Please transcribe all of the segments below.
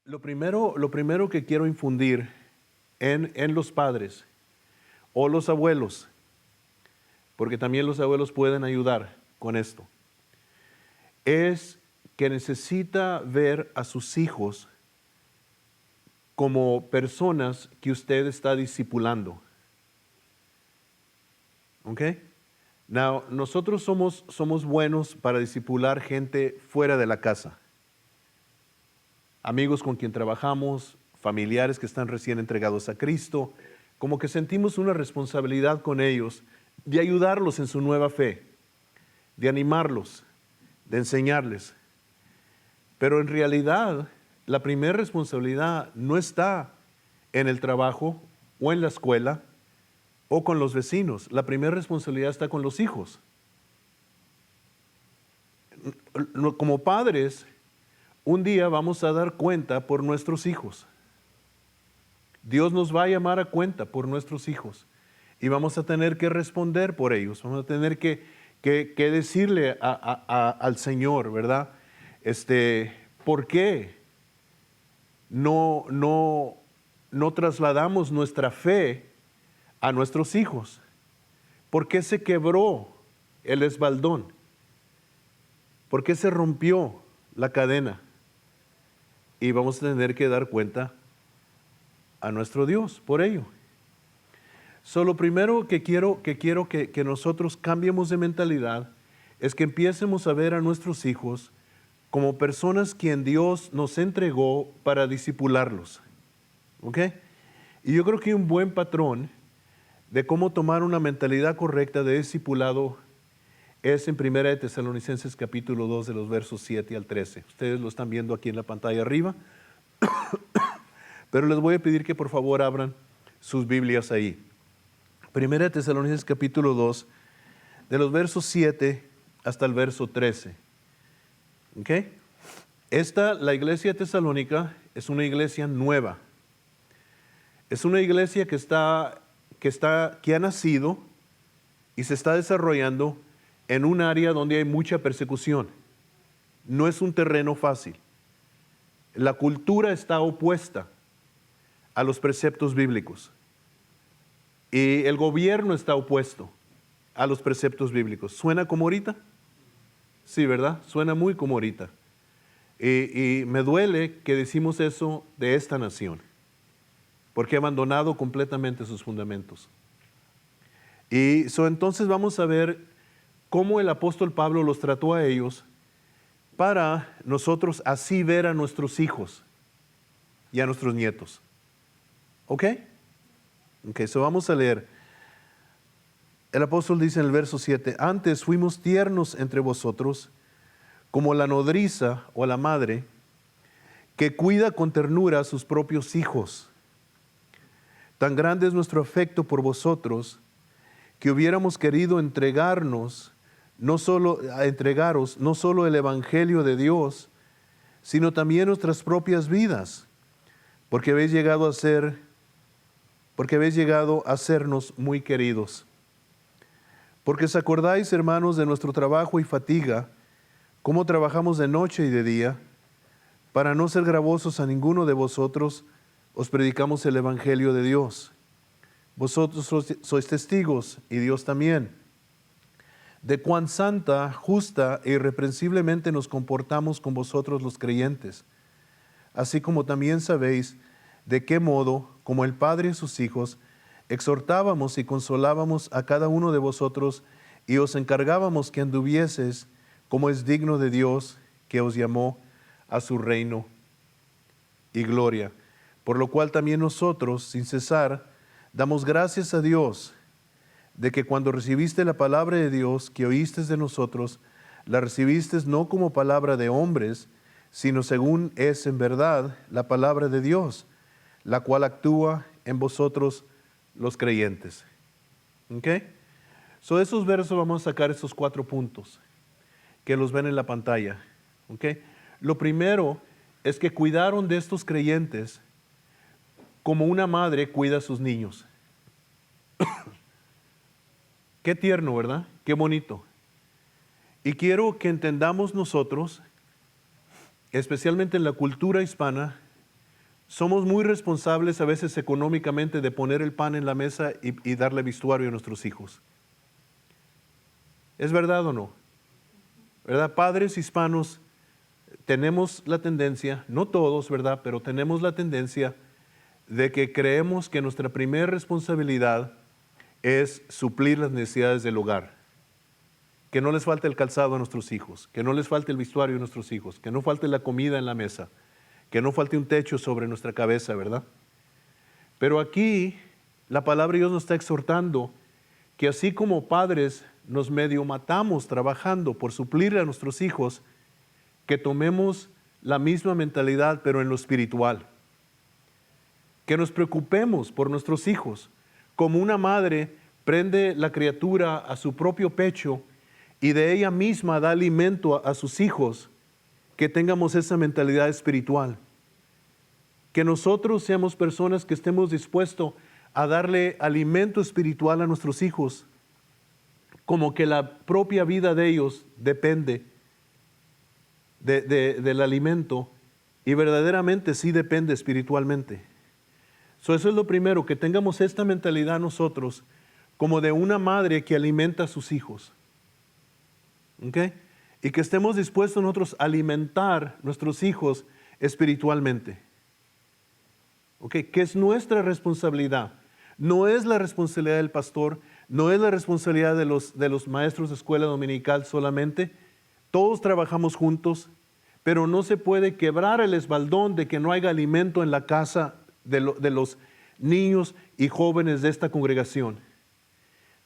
Lo primero que quiero infundir en los padres o los abuelos, porque también los abuelos pueden ayudar con esto, es que necesita ver a sus hijos como personas que usted está discipulando. ¿Ok? Now, nosotros somos buenos para discipular gente fuera de la casa. Amigos con quien trabajamos, familiares que están recién entregados a Cristo, como que sentimos una responsabilidad con ellos de ayudarlos en su nueva fe, de animarlos, de enseñarles. Pero en realidad, la primera responsabilidad no está en el trabajo o en la escuela o con los vecinos. La primera responsabilidad está con los hijos. Como padres, un día vamos a dar cuenta por nuestros hijos. Dios nos va a llamar a cuenta por nuestros hijos y vamos a tener que responder por ellos. Vamos a tener que decirle al Señor, ¿verdad? ¿Por qué no trasladamos nuestra fe a nuestros hijos? ¿Por qué se quebró el espaldón? ¿Por qué se rompió la cadena? Y vamos a tener que dar cuenta a nuestro Dios por ello. Lo primero que quiero que nosotros cambiemos de mentalidad es que empiecemos a ver a nuestros hijos como personas quien Dios nos entregó para discipularlos. ¿Ok? Y yo creo que un buen patrón de cómo tomar una mentalidad correcta de discipulado es en 1 de Tesalonicenses capítulo 2 de los versos 7 al 13. Ustedes lo están viendo aquí en la pantalla arriba, pero les voy a pedir que por favor abran sus Biblias ahí. 1 de Tesalonicenses capítulo 2, de los versos 7 hasta el verso 13. ¿Ok? La iglesia tesalónica es una iglesia nueva. Es una iglesia que ha nacido y se está desarrollando en un área donde hay mucha persecución. No es un terreno fácil. La cultura está opuesta a los preceptos bíblicos. Y el gobierno está opuesto a los preceptos bíblicos. ¿Suena como ahorita? Sí, ¿verdad? Suena muy como ahorita. Y me duele que decimos eso de esta nación, porque ha abandonado completamente sus fundamentos. Y entonces vamos a ver cómo el apóstol Pablo los trató a ellos para nosotros así ver a nuestros hijos y a nuestros nietos. ¿Ok? Ok, vamos a leer. El apóstol dice en el verso 7, antes fuimos tiernos entre vosotros, como la nodriza o la madre, que cuida con ternura a sus propios hijos. Tan grande es nuestro afecto por vosotros, que hubiéramos querido entregaros no solo el evangelio de Dios, sino también nuestras propias vidas, porque habéis llegado a sernos muy queridos. Porque os acordáis, hermanos, de nuestro trabajo y fatiga, cómo trabajamos de noche y de día, para no ser gravosos a ninguno de vosotros, os predicamos el evangelio de Dios. Vosotros sois testigos, y Dios también, de cuán santa, justa e irreprensiblemente nos comportamos con vosotros los creyentes, así como también sabéis de qué modo, como el Padre y sus hijos, exhortábamos y consolábamos a cada uno de vosotros y os encargábamos que anduvieseis como es digno de Dios, que os llamó a su reino y gloria. Por lo cual también nosotros, sin cesar, damos gracias a Dios de que cuando recibiste la palabra de Dios que oíste de nosotros, la recibiste no como palabra de hombres, sino según es en verdad la palabra de Dios, la cual actúa en vosotros los creyentes. ¿Ok? De esos versos vamos a sacar estos 4 puntos que los ven en la pantalla. ¿Ok? Lo primero es que cuidaron de estos creyentes como una madre cuida a sus niños. Qué tierno, ¿verdad? Qué bonito. Y quiero que entendamos nosotros, especialmente en la cultura hispana, somos muy responsables a veces económicamente de poner el pan en la mesa y darle vestuario a nuestros hijos. ¿Es verdad o no? ¿Verdad? Padres hispanos tenemos la tendencia, no todos, ¿verdad? Pero tenemos la tendencia de que creemos que nuestra primera responsabilidad es suplir las necesidades del hogar. Que no les falte el calzado a nuestros hijos, que no les falte el vestuario a nuestros hijos, que no falte la comida en la mesa, que no falte un techo sobre nuestra cabeza, ¿verdad? Pero aquí la palabra de Dios nos está exhortando que así como padres nos medio matamos trabajando por suplir a nuestros hijos, que tomemos la misma mentalidad pero en lo espiritual. Que nos preocupemos por nuestros hijos, como una madre prende la criatura a su propio pecho y de ella misma da alimento a sus hijos, que tengamos esa mentalidad espiritual. Que nosotros seamos personas que estemos dispuestos a darle alimento espiritual a nuestros hijos, como que la propia vida de ellos depende del alimento y verdaderamente sí depende espiritualmente. Eso es lo primero, que tengamos esta mentalidad nosotros como de una madre que alimenta a sus hijos. ¿Okay? Y que estemos dispuestos nosotros a alimentar a nuestros hijos espiritualmente. ¿Okay? Que es nuestra responsabilidad. No es la responsabilidad del pastor, no es la responsabilidad de los maestros de escuela dominical solamente. Todos trabajamos juntos, pero no se puede quebrar el esbaldón de que no haya alimento en la casa de los niños y jóvenes de esta congregación.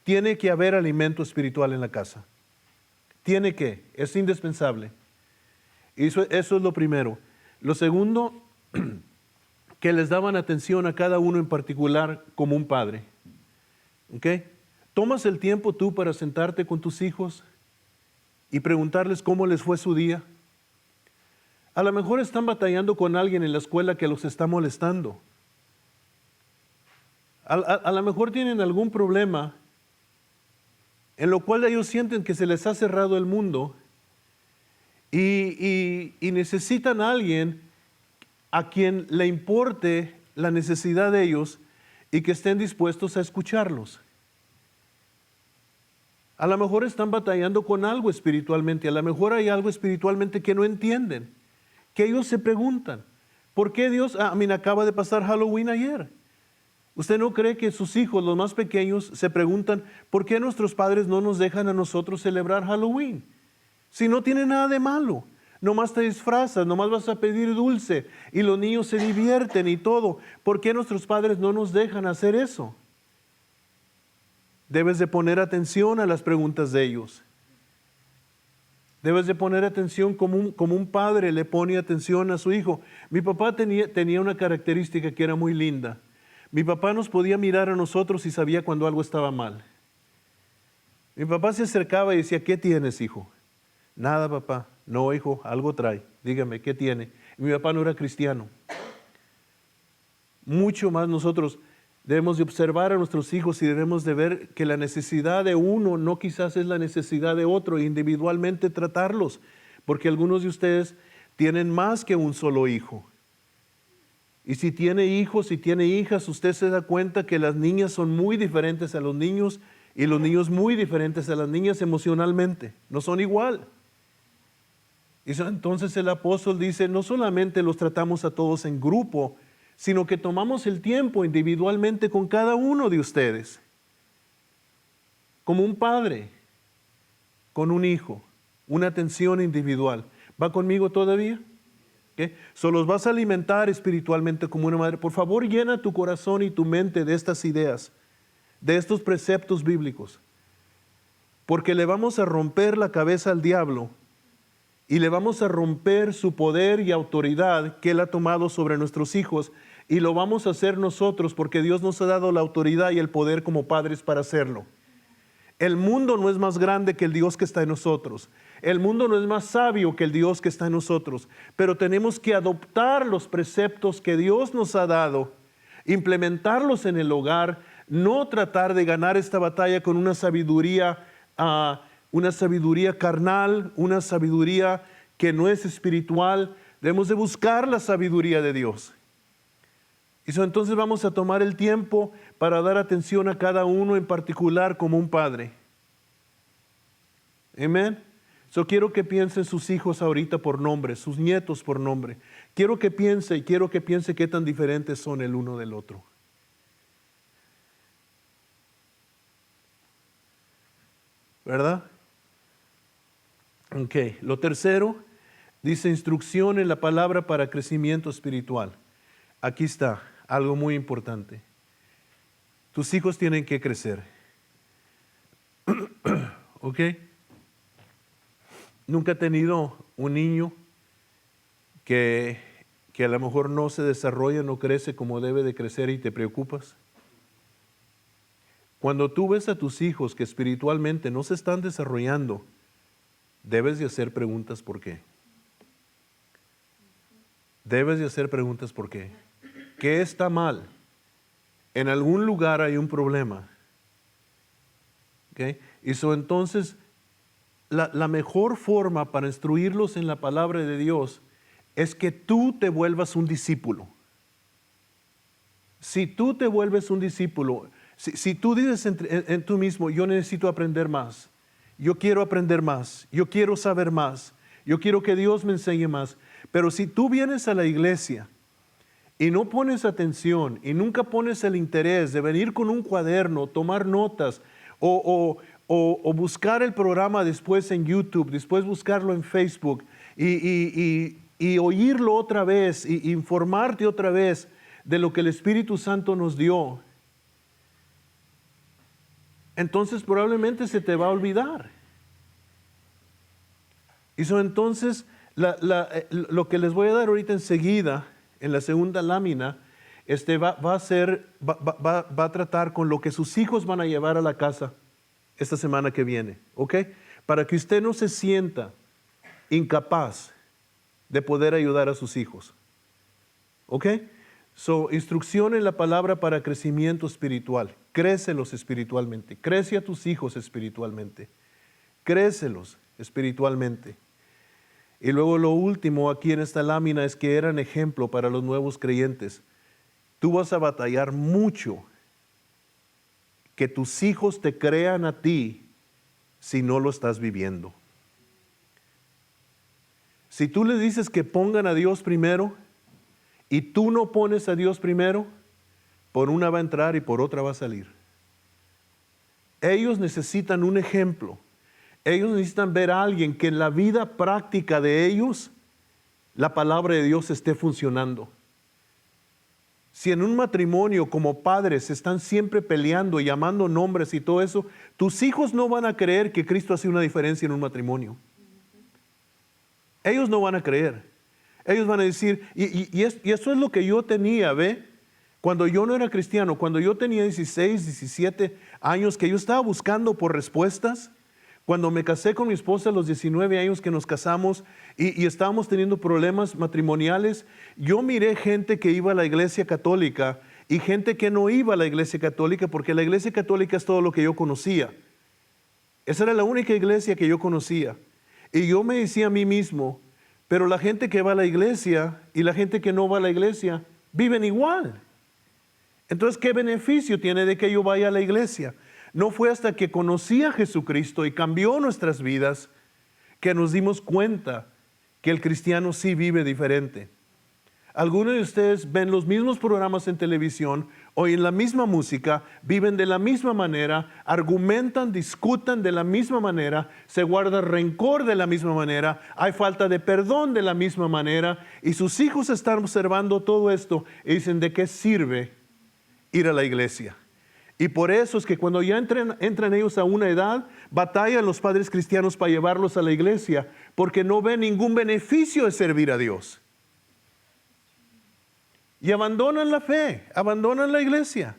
Tiene que haber alimento espiritual en la casa. Tiene que, es indispensable. Eso es lo primero. Lo segundo, que les daban atención a cada uno en particular como un padre. ¿Ok? ¿Tomas el tiempo tú para sentarte con tus hijos y preguntarles cómo les fue su día? A lo mejor están batallando con alguien en la escuela que los está molestando. A lo mejor tienen algún problema en lo cual ellos sienten que se les ha cerrado el mundo y necesitan a alguien a quien le importe la necesidad de ellos y que estén dispuestos a escucharlos. A lo mejor están batallando con algo espiritualmente, a lo mejor hay algo espiritualmente que no entienden, que ellos se preguntan, ¿por qué Dios? Acaba de pasar Halloween ayer. ¿Usted no cree que sus hijos, los más pequeños, se preguntan, ¿por qué nuestros padres no nos dejan a nosotros celebrar Halloween? Si no tiene nada de malo, nomás te disfrazas, nomás vas a pedir dulce y los niños se divierten y todo. ¿Por qué nuestros padres no nos dejan hacer eso? Debes de poner atención a las preguntas de ellos. Debes de poner atención como un padre le pone atención a su hijo. Mi papá tenía una característica que era muy linda. Mi papá nos podía mirar a nosotros y sabía cuando algo estaba mal. Mi papá se acercaba y decía, ¿qué tienes, hijo? Nada, papá. No, hijo, algo trae. Dígame, ¿qué tiene? Y mi papá no era cristiano. Mucho más nosotros debemos de observar a nuestros hijos y debemos de ver que la necesidad de uno no quizás es la necesidad de otro, e individualmente tratarlos, porque algunos de ustedes tienen más que un solo hijo. Y si tiene hijos, si tiene hijas, usted se da cuenta que las niñas son muy diferentes a los niños y los niños muy diferentes a las niñas emocionalmente. No son igual. Y entonces el apóstol dice, no solamente los tratamos a todos en grupo, sino que tomamos el tiempo individualmente con cada uno de ustedes. Como un padre, con un hijo, una atención individual. ¿Va conmigo todavía? ¿Okay? Los vas a alimentar espiritualmente como una madre. Por favor, llena tu corazón y tu mente de estas ideas, de estos preceptos bíblicos. Porque le vamos a romper la cabeza al diablo y le vamos a romper su poder y autoridad que Él ha tomado sobre nuestros hijos, y lo vamos a hacer nosotros porque Dios nos ha dado la autoridad y el poder como padres para hacerlo. El mundo no es más grande que el Dios que está en nosotros. El mundo no es más sabio que el Dios que está en nosotros. Pero tenemos que adoptar los preceptos que Dios nos ha dado, implementarlos en el hogar, no tratar de ganar esta batalla con una sabiduría carnal, una sabiduría que no es espiritual. Debemos de buscar la sabiduría de Dios. Entonces vamos a tomar el tiempo para dar atención a cada uno en particular como un padre. Amén. Quiero que piensen sus hijos ahorita por nombre, sus nietos por nombre. Quiero que piense qué tan diferentes son el uno del otro. ¿Verdad? Ok. Lo tercero, dice instrucción en la palabra para crecimiento espiritual. Aquí está, algo muy importante. Tus hijos tienen que crecer. ¿Ok? ¿Nunca he tenido un niño que a lo mejor no se desarrolla, no crece como debe de crecer y te preocupas? Cuando tú ves a tus hijos que espiritualmente no se están desarrollando, debes de hacer preguntas ¿por qué? Debes de hacer preguntas ¿por qué? ¿Qué está mal? En algún lugar hay un problema. ¿Okay? Entonces, la mejor forma para instruirlos en la palabra de Dios es que tú te vuelvas un discípulo. Si tú te vuelves un discípulo, si tú dices en tú mismo, yo necesito aprender más, yo quiero aprender más, yo quiero saber más, yo quiero que Dios me enseñe más, pero si tú vienes a la iglesia y no pones atención y nunca pones el interés de venir con un cuaderno, tomar notas o buscar el programa después en YouTube, después buscarlo en Facebook y oírlo otra vez y informarte otra vez de lo que el Espíritu Santo nos dio, entonces probablemente se te va a olvidar. Entonces lo que les voy a dar ahorita enseguida, en la segunda lámina, va a tratar con lo que sus hijos van a llevar a la casa esta semana que viene, ¿ok? Para que usted no se sienta incapaz de poder ayudar a sus hijos, ¿ok? Instrucción en la palabra para crecimiento espiritual. Crécelos espiritualmente. Crece a tus hijos espiritualmente. Crécelos espiritualmente. Y luego lo último aquí en esta lámina es que eran ejemplo para los nuevos creyentes. Tú vas a batallar mucho que tus hijos te crean a ti si no lo estás viviendo. Si tú les dices que pongan a Dios primero y tú no pones a Dios primero, por una va a entrar y por otra va a salir. Ellos necesitan un ejemplo. Ellos necesitan ver a alguien que en la vida práctica de ellos la palabra de Dios esté funcionando. Si en un matrimonio como padres están siempre peleando y llamando nombres y todo eso, tus hijos no van a creer que Cristo hace una diferencia en un matrimonio. Ellos no van a creer. Ellos van a decir, y eso es lo que yo tenía, ¿ve? Cuando yo no era cristiano, cuando yo tenía 16, 17 años, que yo estaba buscando por respuestas. Cuando me casé con mi esposa a los 19 años que nos casamos y estábamos teniendo problemas matrimoniales, yo miré gente que iba a la iglesia católica y gente que no iba a la iglesia católica, porque la iglesia católica es todo lo que yo conocía. Esa era la única iglesia que yo conocía. Y yo me decía a mí mismo, pero la gente que va a la iglesia y la gente que no va a la iglesia viven igual. Entonces, ¿qué beneficio tiene de que yo vaya a la iglesia? No fue hasta que conocí a Jesucristo y cambió nuestras vidas que nos dimos cuenta que el cristiano sí vive diferente. Algunos de ustedes ven los mismos programas en televisión, oyen la misma música, viven de la misma manera, argumentan, discutan de la misma manera, se guarda rencor de la misma manera, hay falta de perdón de la misma manera, y sus hijos están observando todo esto y dicen, ¿de qué sirve ir a la iglesia? Y por eso es que cuando ya entran ellos a una edad, batallan los padres cristianos para llevarlos a la iglesia, porque no ven ningún beneficio de servir a Dios. Y abandonan la fe, abandonan la iglesia.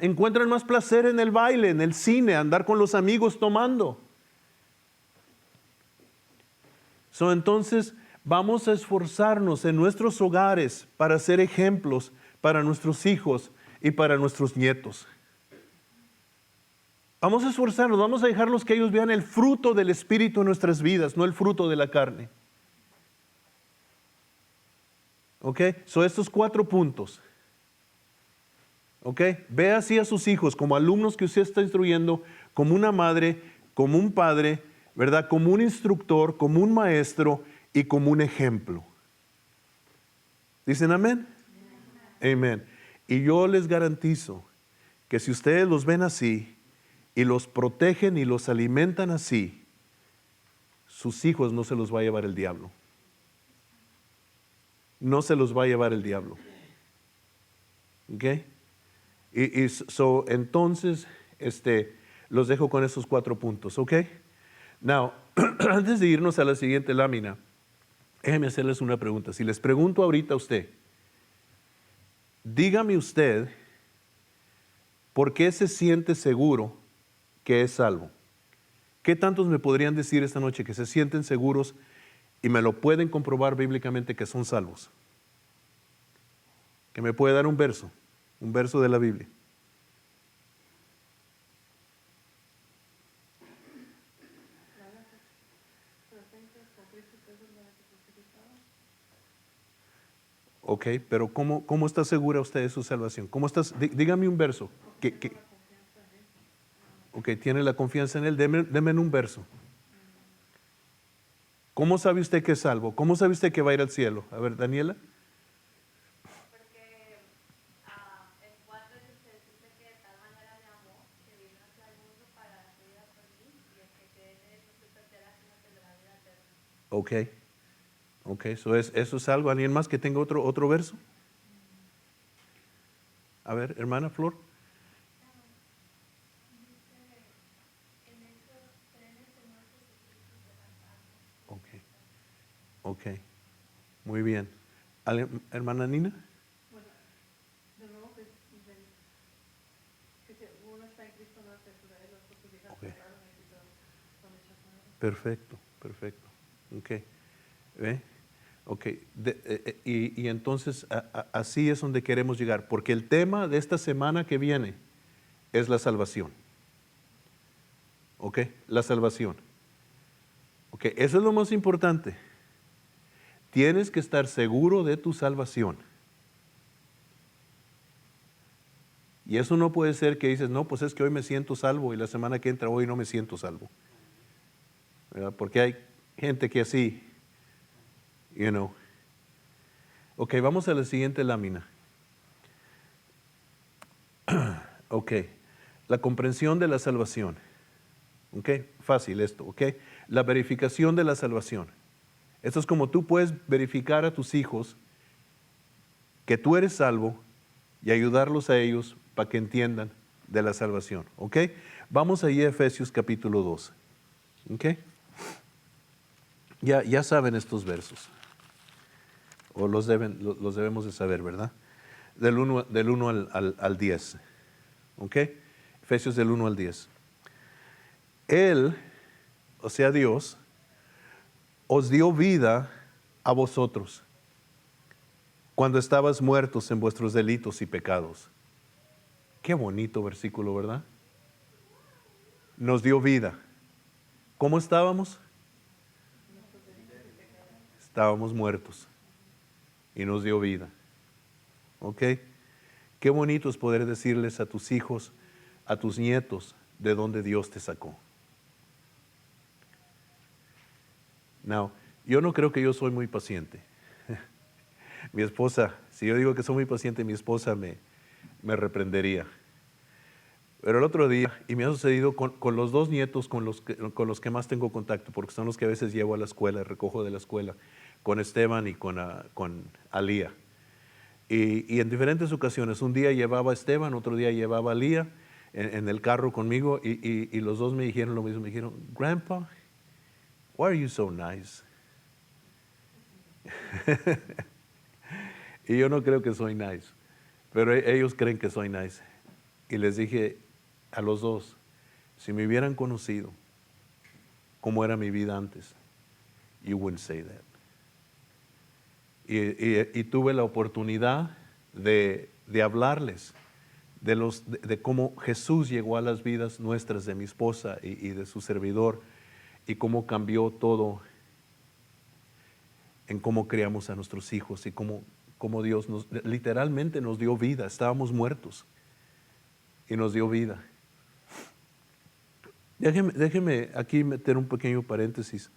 Encuentran más placer en el baile, en el cine, andar con los amigos tomando. Entonces, vamos a esforzarnos en nuestros hogares para ser ejemplos para nuestros hijos y para nuestros nietos. Vamos a esforzarnos, vamos a dejarlos que ellos vean el fruto del Espíritu en nuestras vidas, no el fruto de la carne. ¿Ok? Son estos 4 puntos. ¿Ok? Ve así a sus hijos como alumnos que usted está instruyendo, como una madre, como un padre, ¿verdad? Como un instructor, como un maestro y como un ejemplo. ¿Dicen amén? Amén. Y yo les garantizo que si ustedes los ven así y los protegen y los alimentan así, sus hijos no se los va a llevar el diablo. No se los va a llevar el diablo. ¿Ok? Entonces, los dejo con esos 4 puntos. ¿Ok? Now, antes de irnos a la siguiente lámina, déjenme hacerles una pregunta. Si les pregunto ahorita a usted, dígame usted, ¿por qué se siente seguro que es salvo? ¿Qué tantos me podrían decir esta noche que se sienten seguros y me lo pueden comprobar bíblicamente que son salvos? Que me puede dar un verso de la Biblia. Ok, pero ¿cómo está segura usted de su salvación? ¿Cómo estás? Dígame un verso. Ok, tiene la confianza en Él. Deme un verso. ¿Cómo sabe usted que es salvo? ¿Cómo sabe usted que va a ir al cielo? A ver, Daniela. Porque en 4 dice que de tal manera me amó que vino hacia el mundo para dar su vida por mí y el que cree en él no se perderá sino tendrá vida eterna. Ok, eso es algo. ¿Alguien más que tenga otro verso? A ver, hermana Flor. Ok, ok, muy bien. Hermana Nina. Bueno, de nuevo que si uno está en Cristo no es criatura, los otros hijas Ok, cerraron y quizás son hechas nuevas. perfecto. Ok, ¿ve? Ok, y entonces así es donde queremos llegar, porque el tema de esta semana que viene es la salvación. Ok, la salvación. Ok, eso es lo más importante. Tienes que estar seguro de tu salvación. Y eso no puede ser que dices, no, pues es que hoy me siento salvo y la semana que entra hoy no me siento salvo. ¿Verdad? Porque hay gente que así, you know. Ok, vamos a la siguiente lámina. Ok, la comprensión de la salvación. Ok, fácil esto, ok. La verificación de la salvación. Esto es como tú puedes verificar a tus hijos que tú eres salvo y ayudarlos a ellos para que entiendan de la salvación, ok. Vamos ahí a Efesios capítulo 2, ok. Ya saben estos versos, o los debemos de saber, ¿verdad? Del 1 al 10, ok. Efesios del 1 al 10. Él, o sea Dios, os dio vida a vosotros cuando estabas muertos en vuestros delitos y pecados. Qué bonito versículo, ¿verdad? Nos dio vida. ¿Cómo estábamos? Estábamos muertos y nos dio vida. ¿Ok? Qué bonito es poder decirles a tus hijos, a tus nietos, de dónde Dios te sacó. Now, yo no creo que yo soy muy paciente. Mi esposa, si yo digo que soy muy paciente, mi esposa me reprendería. Pero el otro día, y me ha sucedido con los 2 nietos con los que más tengo contacto, porque son los que a veces llevo a la escuela, recojo de la escuela, con Esteban y con Alía. Y en diferentes ocasiones, un día llevaba a Esteban, otro día llevaba a Alía en el carro conmigo, y los 2 me dijeron lo mismo, me dijeron, Grandpa, why are you so nice? Y yo no creo que soy nice, pero ellos creen que soy nice. Y les dije a los 2, si me hubieran conocido cómo era mi vida antes, you wouldn't say that. Y tuve la oportunidad de hablarles de cómo Jesús llegó a las vidas nuestras, de mi esposa y de su servidor, y cómo cambió todo en cómo criamos a nuestros hijos y cómo como Dios literalmente nos dio vida. Estábamos muertos y nos dio vida. Déjeme aquí meter un pequeño paréntesis.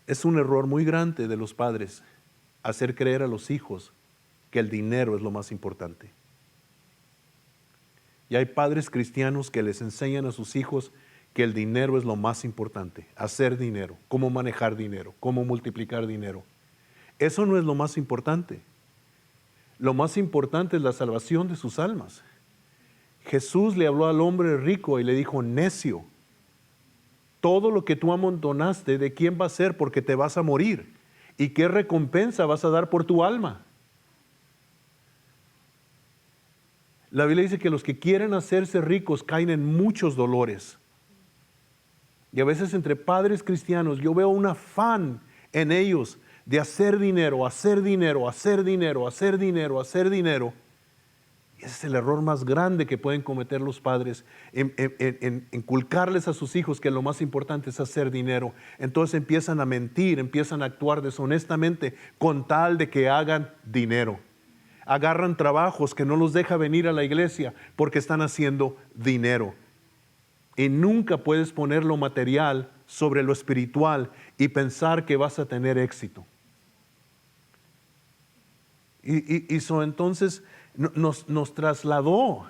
Es un error muy grande de los padres hacer creer a los hijos que el dinero es lo más importante. Y hay padres cristianos que les enseñan a sus hijos que el dinero es lo más importante, hacer dinero, cómo manejar dinero, cómo multiplicar dinero. Eso no es lo más importante. Lo más importante es la salvación de sus almas. Jesús le habló al hombre rico y le dijo, necio, todo lo que tú amontonaste, ¿de quién va a ser? Porque te vas a morir. ¿Y qué recompensa vas a dar por tu alma? La Biblia dice que los que quieren hacerse ricos caen en muchos dolores. Y a veces entre padres cristianos yo veo un afán en ellos de hacer dinero, hacer dinero, hacer dinero, hacer dinero, hacer dinero. Y ese es el error más grande que pueden cometer los padres, en inculcarles a sus hijos que lo más importante es hacer dinero. Entonces empiezan a mentir, empiezan a actuar deshonestamente con tal de que hagan dinero. Agarran trabajos que no los deja venir a la iglesia porque están haciendo dinero. Y nunca puedes poner lo material sobre lo espiritual y pensar que vas a tener éxito. Y eso entonces nos trasladó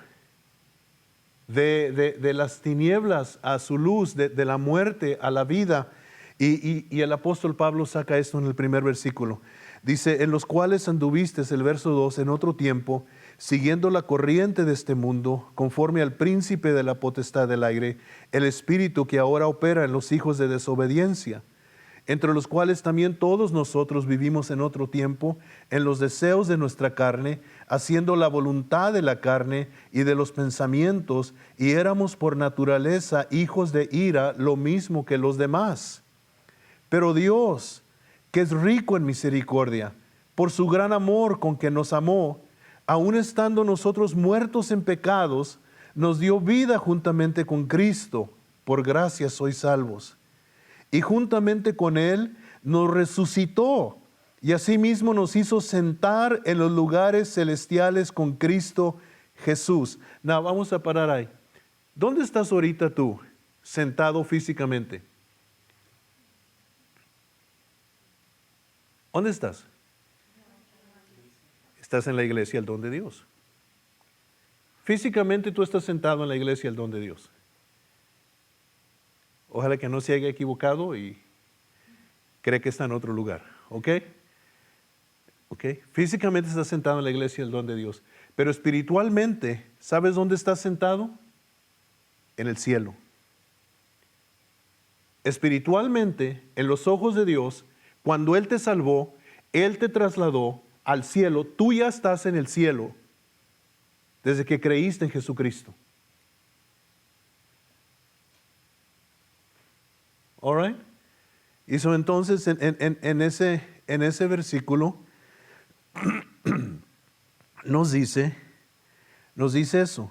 de las tinieblas a su luz, de la muerte a la vida. Y el apóstol Pablo saca esto en el primer versículo. Dice, en los cuales anduviste, el verso 2, en otro tiempo, siguiendo la corriente de este mundo, conforme al príncipe de la potestad del aire, el espíritu que ahora opera en los hijos de desobediencia, entre los cuales también todos nosotros vivimos en otro tiempo, en los deseos de nuestra carne, haciendo la voluntad de la carne y de los pensamientos, y éramos por naturaleza hijos de ira, lo mismo que los demás. Pero Dios, que es rico en misericordia, por su gran amor con que nos amó, aun estando nosotros muertos en pecados, nos dio vida juntamente con Cristo. Por gracia sois salvos. Y juntamente con Él nos resucitó y asimismo nos hizo sentar en los lugares celestiales con Cristo Jesús. No, vamos a parar ahí. ¿Dónde estás ahorita tú, sentado físicamente? ¿Dónde estás? Estás en la iglesia, el don de Dios. Físicamente tú estás sentado en la iglesia, el don de Dios. Ojalá que no se haya equivocado y cree que está en otro lugar, ¿ok? ¿Ok? Físicamente estás sentado en la iglesia, el don de Dios. Pero espiritualmente, ¿sabes dónde estás sentado? En el cielo. Espiritualmente, en los ojos de Dios, cuando Él te salvó, Él te trasladó al cielo. Tú ya estás en el cielo desde que creíste en Jesucristo. All right? Y so, entonces en ese versículo nos dice eso.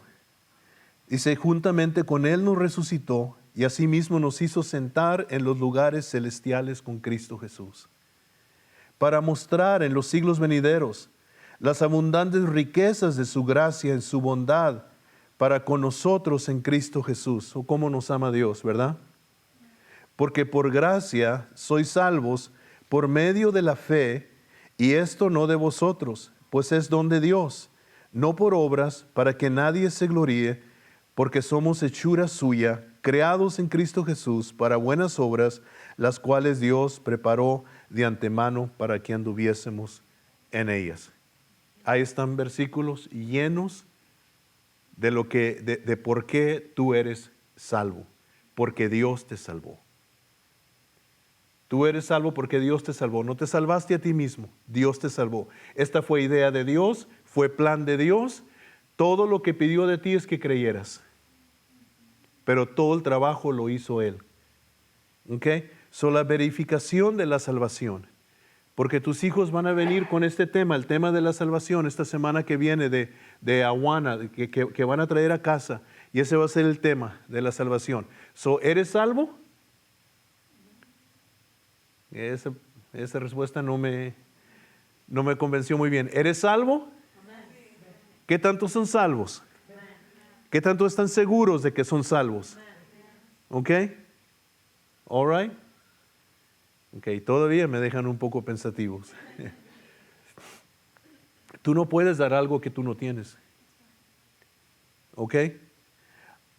Dice, juntamente con Él nos resucitó y asimismo nos hizo sentar en los lugares celestiales con Cristo Jesús, para mostrar en los siglos venideros las abundantes riquezas de su gracia en su bondad para con nosotros en Cristo Jesús. O cómo nos ama Dios, ¿verdad? Porque por gracia sois salvos por medio de la fe, y esto no de vosotros, pues es don de Dios, no por obras, para que nadie se gloríe, porque somos hechura suya, creados en Cristo Jesús para buenas obras, las cuales Dios preparó de antemano para que anduviésemos en ellas. Ahí están versículos llenos de por qué tú eres salvo, porque Dios te salvó. Tú eres salvo porque Dios te salvó. No te salvaste a ti mismo, Dios te salvó. Esta fue idea de Dios, fue plan de Dios. Todo lo que pidió de ti es que creyeras. Pero todo el trabajo lo hizo Él. ¿Ok? So, la verificación de la salvación. Porque tus hijos van a venir con este tema, el tema de la salvación, esta semana que viene de Awana, que van a traer a casa. Y ese va a ser el tema de la salvación. So, ¿eres salvo? Esa respuesta no me No me convenció muy bien. ¿Eres salvo? ¿Qué tanto son salvos? ¿Qué tanto están seguros de que son salvos? ¿Ok? All right. Ok, todavía me dejan un poco pensativos. Tú no puedes dar algo que tú no tienes. ¿Ok?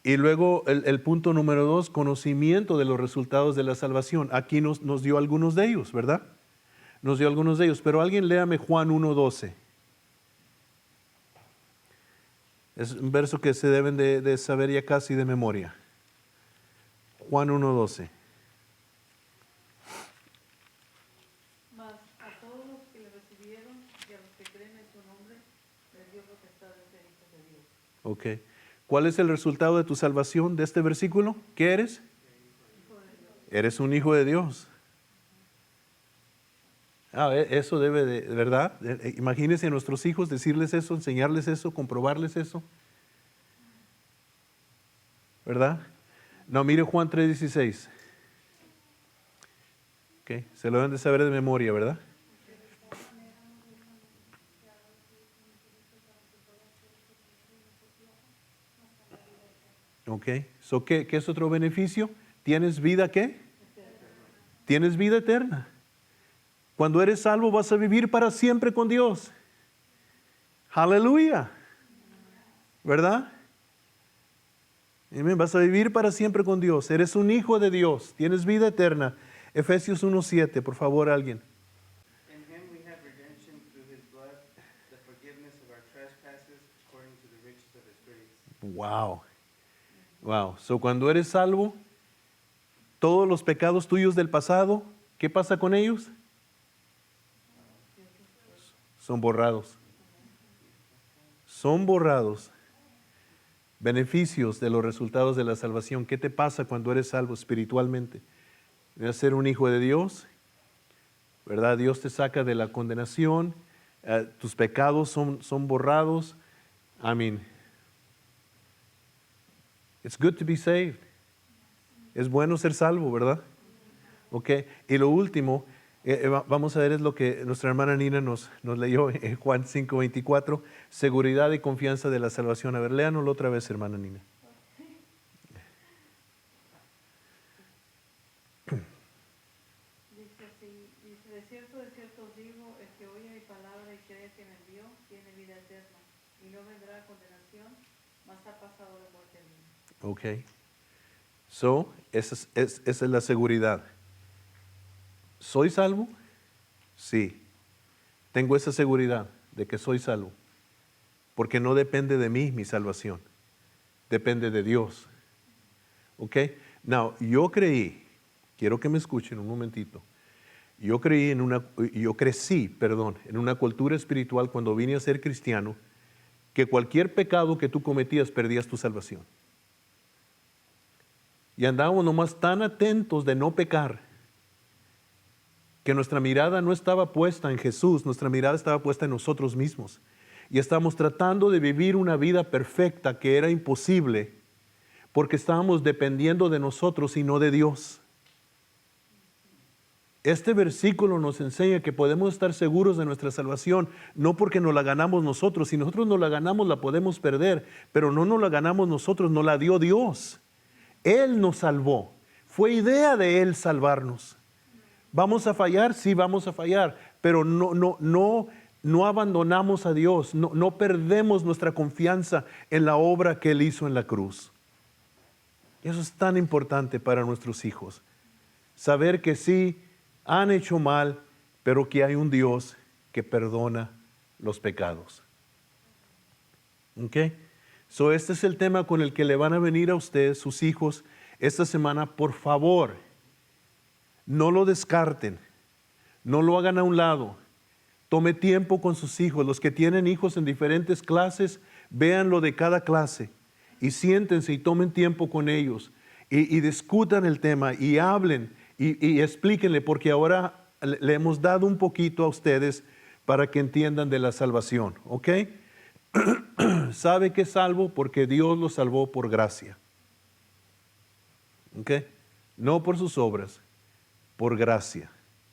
Y luego el punto número 2, conocimiento de los resultados de la salvación. Aquí nos dio algunos de ellos, ¿verdad? Nos dio algunos de ellos, pero alguien léame Juan 1:12. Es un verso que se deben de saber ya casi de memoria. Juan 1:12. Mas a todos los que le recibieron y a los que creen en su nombre, les dio potestad de ser hijos de Dios. Ok. ¿Cuál es el resultado de tu salvación de este versículo? ¿Qué eres? Eres un hijo de Dios. Eso debe de, ¿verdad? Imagínense a nuestros hijos decirles eso, enseñarles eso, comprobarles eso. ¿Verdad? No, mire Juan 3:16. Okay. Se lo deben de saber de memoria, ¿verdad? Ok. So, ¿qué es otro beneficio? ¿Tienes vida qué? Tienes vida eterna. Cuando eres salvo vas a vivir para siempre con Dios. Aleluya. ¿Verdad? Amén. Vas a vivir para siempre con Dios. Eres un hijo de Dios. Tienes vida eterna. Efesios 1:7, por favor, alguien. In him we have redemption through his blood, the forgiveness of our trespasses, according to the riches of his grace. Wow. Wow. So, cuando eres salvo, todos los pecados tuyos del pasado, ¿qué pasa con ellos? Son borrados. Son borrados. Beneficios de los resultados de la salvación. ¿Qué te pasa cuando eres salvo espiritualmente? Debes ser un hijo de Dios, ¿verdad? Dios te saca de la condenación, tus pecados son borrados. I mean, it's good to be saved. Es bueno ser salvo, ¿verdad? Ok, y lo último, vamos a ver es lo que nuestra hermana Nina nos leyó en Juan 5:24, seguridad y confianza de la salvación. A ver, léanoslo otra vez, hermana Nina. Dice así, dice, de cierto os digo, el que oye mi palabra y cree que me envió, tiene vida eterna, y no vendrá a condenación, mas ha pasado de muerte a vida. Ok, so, esa es la seguridad. ¿Soy salvo? Sí. Tengo esa seguridad de que soy salvo. Porque no depende de mí mi salvación. Depende de Dios. ¿Ok? Now, yo quiero que me escuchen un momentito. Yo crecí en una cultura espiritual cuando vine a ser cristiano, que cualquier pecado que tú cometías perdías tu salvación. Y andábamos nomás tan atentos de no pecar, que nuestra mirada no estaba puesta en Jesús, nuestra mirada estaba puesta en nosotros mismos. Y estamos tratando de vivir una vida perfecta que era imposible, porque estábamos dependiendo de nosotros y no de Dios. Este versículo nos enseña que podemos estar seguros de nuestra salvación, no porque nos la ganamos nosotros. Si nosotros no la ganamos, la podemos perder, pero no nos la ganamos nosotros, nos la dio Dios. Él nos salvó. Fue idea de Él salvarnos. ¿Vamos a fallar? Sí, vamos a fallar, pero no abandonamos a Dios, no perdemos nuestra confianza en la obra que Él hizo en la cruz. Y eso es tan importante para nuestros hijos. Saber que sí, han hecho mal, pero que hay un Dios que perdona los pecados. ¿Ok? So, este es el tema con el que le van a venir a ustedes, sus hijos, esta semana. Por favor, no lo descarten, no lo hagan a un lado. Tome tiempo con sus hijos. Los que tienen hijos en diferentes clases, vean lo de cada clase y siéntense y tomen tiempo con ellos y discutan el tema y hablen y explíquenle, porque ahora le hemos dado un poquito a ustedes para que entiendan de la salvación, ¿ok? Sabe que es salvo porque Dios lo salvó por gracia, ¿ok? No por sus obras, por gracia.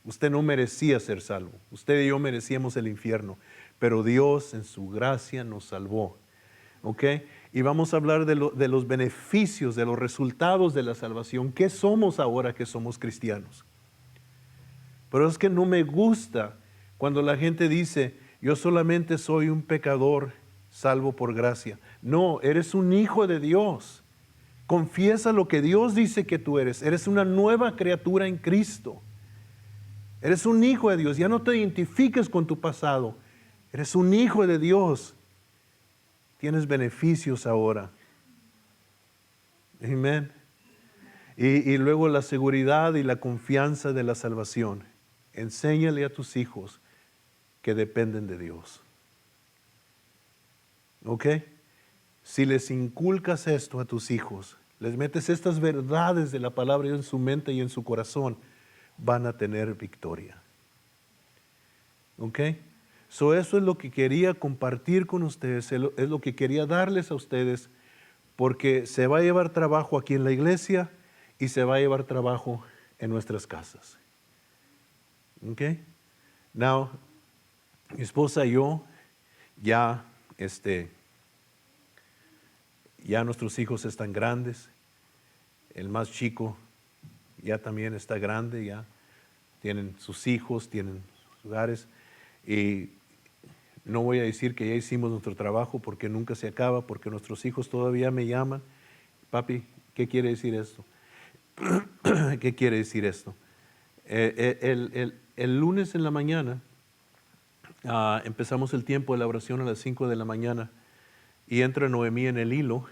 Usted no merecía ser salvo. Usted y yo merecíamos el infierno, pero Dios en su gracia nos salvó. ¿Ok? Y vamos a hablar de los beneficios, de los resultados de la salvación. ¿Qué somos ahora que somos cristianos? Pero es que no me gusta cuando la gente dice, yo solamente soy un pecador salvo por gracia. No, eres un hijo de Dios. Confiesa lo que Dios dice que tú eres. Eres una nueva criatura en Cristo. Eres un hijo de Dios. Ya no te identifiques con tu pasado. Eres un hijo de Dios. Tienes beneficios ahora. Amén. Y luego la seguridad y la confianza de la salvación. Enséñale a tus hijos que dependen de Dios. ¿Ok? Si les inculcas esto a tus hijos, les metes estas verdades de la palabra en su mente y en su corazón, van a tener victoria. ¿Ok? So, eso es lo que quería compartir con ustedes, es lo que quería darles a ustedes, porque se va a llevar trabajo aquí en la iglesia y se va a llevar trabajo en nuestras casas. ¿Ok? Now, mi esposa y yo, ya nuestros hijos están grandes, el más chico ya también está grande, ya tienen sus hijos, tienen sus hogares, y no voy a decir que ya hicimos nuestro trabajo porque nunca se acaba, porque nuestros hijos todavía me llaman, papi, ¿qué quiere decir esto? ¿Qué quiere decir esto? El lunes en la mañana empezamos el tiempo de la oración a las 5 de la mañana y entra Noemí en el hilo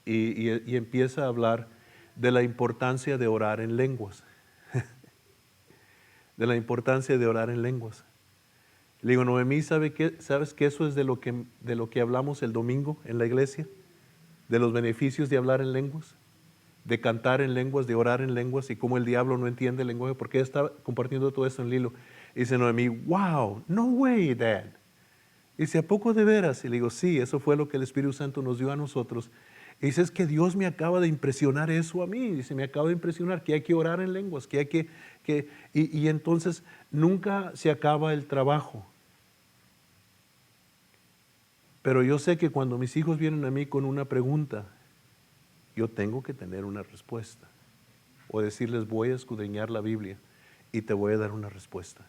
y empieza a hablar de la importancia de orar en lenguas. De la importancia de orar en lenguas. Le digo, Noemí, ¿sabes que eso es de lo que hablamos el domingo en la iglesia? De los beneficios de hablar en lenguas, de cantar en lenguas, de orar en lenguas, y cómo el diablo no entiende el lenguaje, porque ella está compartiendo todo eso en el hilo. Y dice Noemí, wow, no way, Dad. Y dice, ¿a poco de veras? Y le digo, sí, eso fue lo que el Espíritu Santo nos dio a nosotros. Y dice, es que Dios me acaba de impresionar eso a mí. Dice, me acaba de impresionar que hay que orar en lenguas, que hay y entonces nunca se acaba el trabajo. Pero yo sé que cuando mis hijos vienen a mí con una pregunta, yo tengo que tener una respuesta. O decirles, voy a escudriñar la Biblia y te voy a dar una respuesta.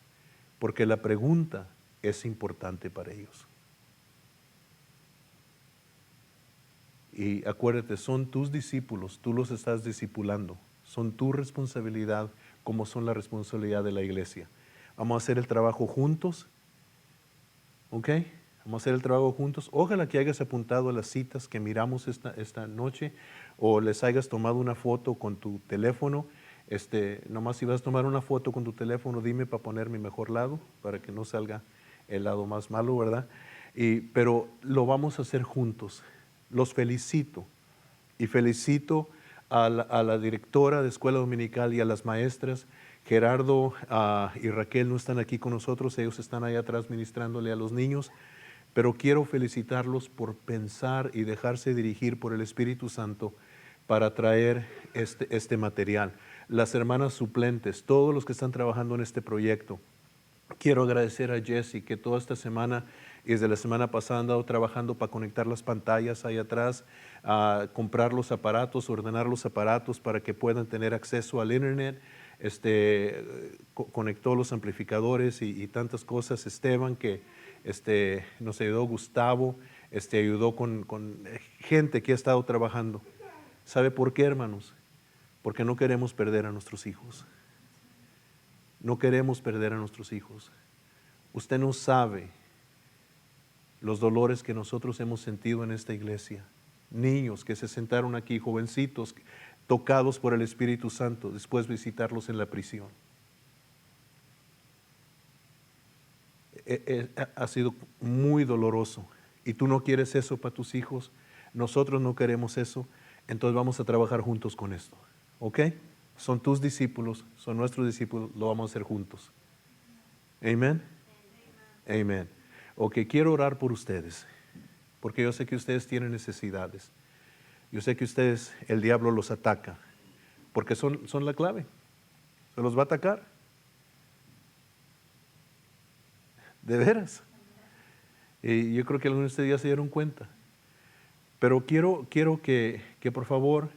Porque la pregunta es importante para ellos. Y acuérdate, son tus discípulos, tú los estás discipulando. Son tu responsabilidad como son la responsabilidad de la iglesia. Vamos a hacer el trabajo juntos. ¿Ok? Vamos a hacer el trabajo juntos. Ojalá que hayas apuntado a las citas que miramos esta noche o les hayas tomado una foto con tu teléfono. Nomás si vas a tomar una foto con tu teléfono, dime para poner mi mejor lado, para que no salga el lado más malo, ¿verdad? Pero lo vamos a hacer juntos. Los felicito y felicito a la directora de Escuela Dominical y a las maestras. Gerardo y Raquel no están aquí con nosotros, ellos están allá atrás ministrándole a los niños, pero quiero felicitarlos por pensar y dejarse dirigir por el Espíritu Santo para traer este material. Las hermanas suplentes, todos los que están trabajando en este proyecto. Quiero agradecer a Jesse que toda esta semana y desde la semana pasada han estado trabajando para conectar las pantallas ahí atrás, comprar los aparatos, ordenar los aparatos para que puedan tener acceso al internet. Conectó los amplificadores y tantas cosas. Esteban que nos ayudó, Gustavo ayudó con gente que ha estado trabajando. ¿Sabe por qué, hermanos? Porque no queremos perder a nuestros hijos. No queremos perder a nuestros hijos. Usted no sabe los dolores que nosotros hemos sentido en esta iglesia. Niños que se sentaron aquí, jovencitos, tocados por el Espíritu Santo, después visitarlos en la prisión. Ha sido muy doloroso. Y tú no quieres eso para tus hijos. Nosotros no queremos eso. Entonces vamos a trabajar juntos con esto. ¿Ok? Son tus discípulos, son nuestros discípulos, lo vamos a hacer juntos. Amén. Amén. Ok, quiero orar por ustedes, porque yo sé que ustedes tienen necesidades. Yo sé que ustedes, el diablo los ataca, porque son la clave. Se los va a atacar. de veras. Y yo creo que algunos de ustedes ya se dieron cuenta. Pero quiero que por favor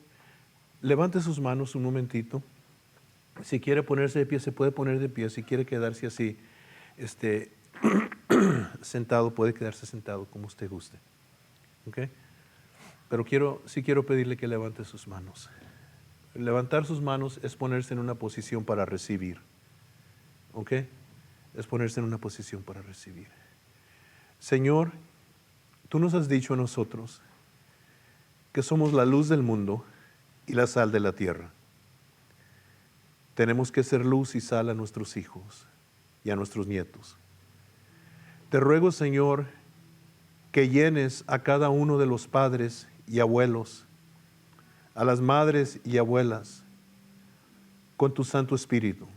levante sus manos un momentito. Si quiere ponerse de pie, se puede poner de pie. Si quiere quedarse así, sentado, puede quedarse sentado como usted guste. ¿Ok? Pero sí quiero pedirle que levante sus manos. Levantar sus manos es ponerse en una posición para recibir. ¿Ok? Es ponerse en una posición para recibir. Señor, tú nos has dicho a nosotros que somos la luz del mundo y la sal de la tierra. Tenemos que ser luz y sal a nuestros hijos y a nuestros nietos. Te ruego, Señor, que llenes a cada uno de los padres y abuelos, a las madres y abuelas, con tu Santo Espíritu.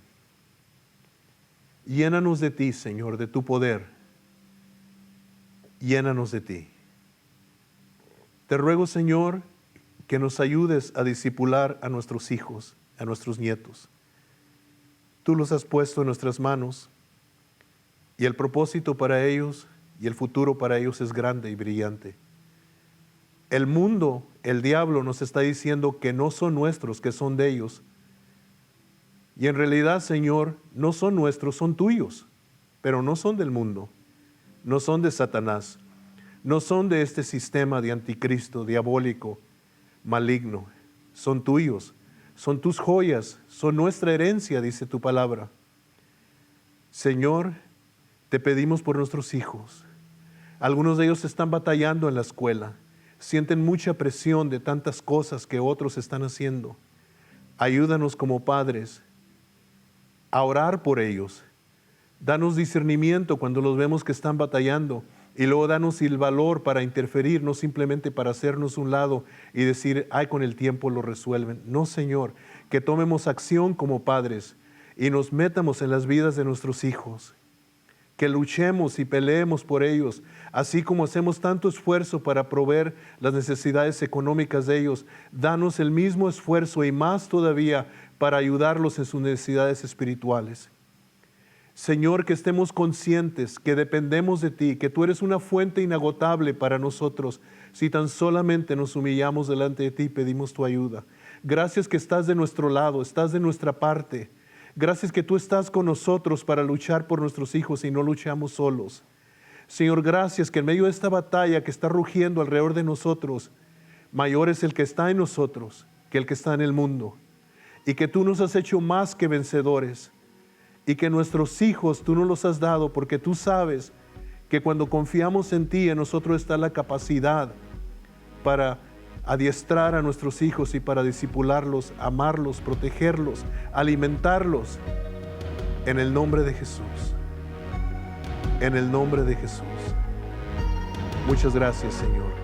Llénanos de ti, Señor, de tu poder. Llénanos de ti. Te ruego, Señor, que nos ayudes a discipular a nuestros hijos, a nuestros nietos. Tú los has puesto en nuestras manos y el propósito para ellos y el futuro para ellos es grande y brillante. El mundo, el diablo nos está diciendo que no son nuestros, que son de ellos. Y en realidad, Señor, no son nuestros, son tuyos, pero no son del mundo, no son de Satanás, no son de este sistema de anticristo, diabólico, maligno, son tuyos, son tus joyas, son nuestra herencia, dice tu palabra. Señor, te pedimos por nuestros hijos. Algunos de ellos están batallando en la escuela, sienten mucha presión de tantas cosas que otros están haciendo. Ayúdanos como padres a orar por ellos. Danos discernimiento cuando los vemos que están batallando y luego danos el valor para interferir, no simplemente para hacernos un lado y decir, ay, con el tiempo lo resuelven. No, Señor, que tomemos acción como padres y nos metamos en las vidas de nuestros hijos. Que luchemos y peleemos por ellos, así como hacemos tanto esfuerzo para proveer las necesidades económicas de ellos. Danos el mismo esfuerzo y más todavía para ayudarlos en sus necesidades espirituales. Señor, que estemos conscientes que dependemos de ti, que tú eres una fuente inagotable para nosotros, si tan solamente nos humillamos delante de ti y pedimos tu ayuda. Gracias que estás de nuestro lado, estás de nuestra parte. Gracias que tú estás con nosotros para luchar por nuestros hijos y no luchamos solos. Señor, gracias que en medio de esta batalla que está rugiendo alrededor de nosotros, mayor es el que está en nosotros que el que está en el mundo. Y que tú nos has hecho más que vencedores. Y que nuestros hijos tú nos los has dado porque tú sabes que cuando confiamos en ti, en nosotros está la capacidad para adiestrar a nuestros hijos y para discipularlos, amarlos, protegerlos, alimentarlos. En el nombre de Jesús. En el nombre de Jesús. Muchas gracias, Señor.